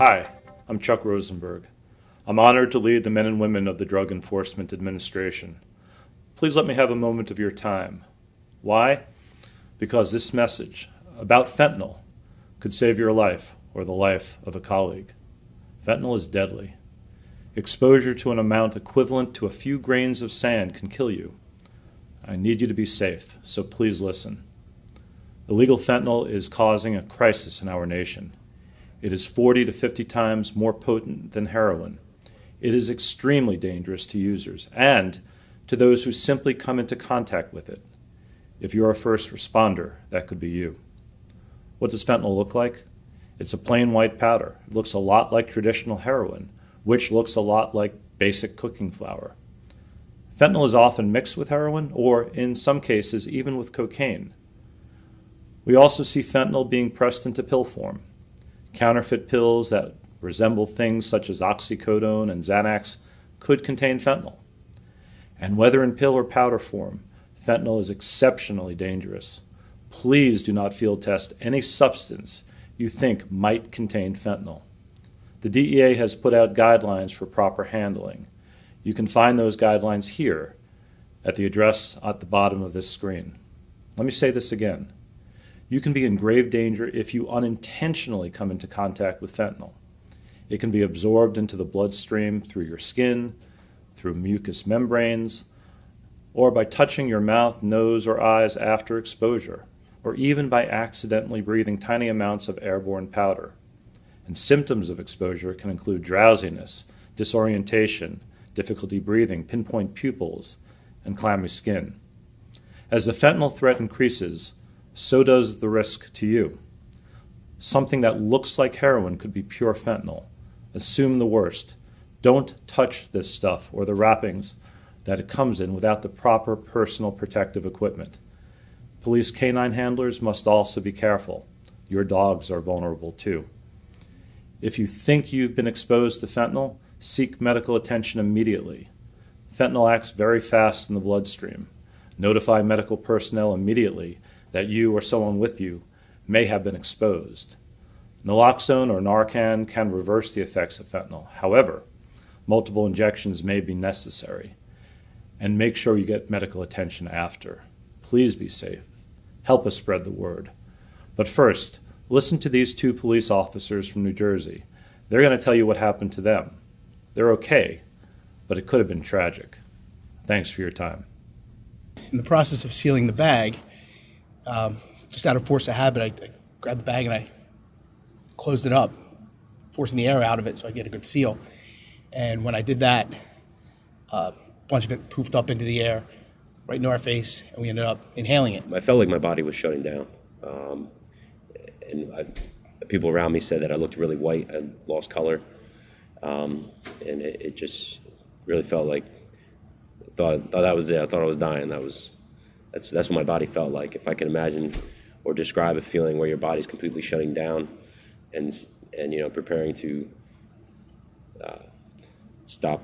Hi, I'm Chuck Rosenberg. I'm honored to lead the men and women of the Drug Enforcement Administration. Please let me have a moment of your time. Why? Because this message about fentanyl could save your life or the life of a colleague. Fentanyl is deadly. Exposure to an amount equivalent to a few grains of sand can kill you. I need you to be safe, so please listen. Illegal fentanyl is causing a crisis in our nation. It is 40 to 50 times more potent than heroin. It is extremely dangerous to users and to those who simply come into contact with it. If you're a first responder, that could be you. What does fentanyl look like? It's a plain white powder. It looks a lot like traditional heroin, which looks a lot like basic cooking flour. Fentanyl is often mixed with heroin, or in some cases, even with cocaine. We also see fentanyl being pressed into pill form. Counterfeit pills that resemble things such as oxycodone and Xanax could contain fentanyl. And whether in pill or powder form, fentanyl is exceptionally dangerous. Please do not field test any substance you think might contain fentanyl. The DEA has put out guidelines for proper handling. You can find those guidelines here at the address at the bottom of this screen. Let me say this again. You can be in grave danger if you unintentionally come into contact with fentanyl. It can be absorbed into the bloodstream through your skin, through mucous membranes, or by touching your mouth, nose, or eyes after exposure, or even by accidentally breathing tiny amounts of airborne powder. And symptoms of exposure can include drowsiness, disorientation, difficulty breathing, pinpoint pupils, and clammy skin. As the fentanyl threat increases, so does the risk to you. Something that looks like heroin could be pure fentanyl. Assume the worst. Don't touch this stuff or the wrappings that it comes in without the proper personal protective equipment. Police canine handlers must also be careful. Your dogs are vulnerable too. If you think you've been exposed to fentanyl, seek medical attention immediately. Fentanyl acts very fast in the bloodstream. Notify medical personnel immediately that you or someone with you may have been exposed. Naloxone or Narcan can reverse the effects of fentanyl. However, multiple injections may be necessary. And make sure you get medical attention after. Please be safe. Help us spread the word. But first, listen to these two police officers from New Jersey. They're going to tell you what happened to them. They're okay, but it could have been tragic. Thanks for your time. In the process of sealing the bag, just out of force of habit, I grabbed the bag and I closed it up, forcing the air out of it so I get a good seal. And when I did that, a bunch of it poofed up into the air, right into our face, and we ended up inhaling it. I felt like my body was shutting down. People around me said that I looked really white and lost color. And it just really felt like, thought that was it. I thought I was dying. That's what my body felt like. If I can imagine or describe a feeling where your body's completely shutting down and preparing to stop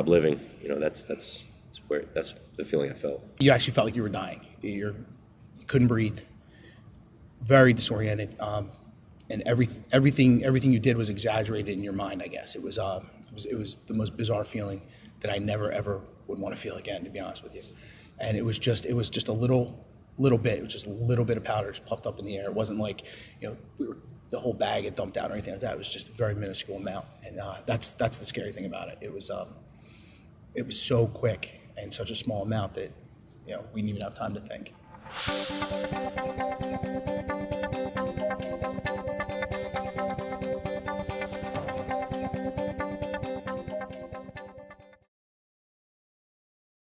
living, that's the feeling I felt. You actually felt like you were dying. You couldn't breathe. Very disoriented. And everything you did was exaggerated in your mind, I guess. It was the most bizarre feeling that I never ever would want to feel again, to be honest with you. And it was just a little bit. It was just a little bit of powder just puffed up in the air. It wasn't like the whole bag had dumped out or anything like that. It was just a very minuscule amount. And that's the scary thing about it. It was so quick and such a small amount that we didn't even have time to think.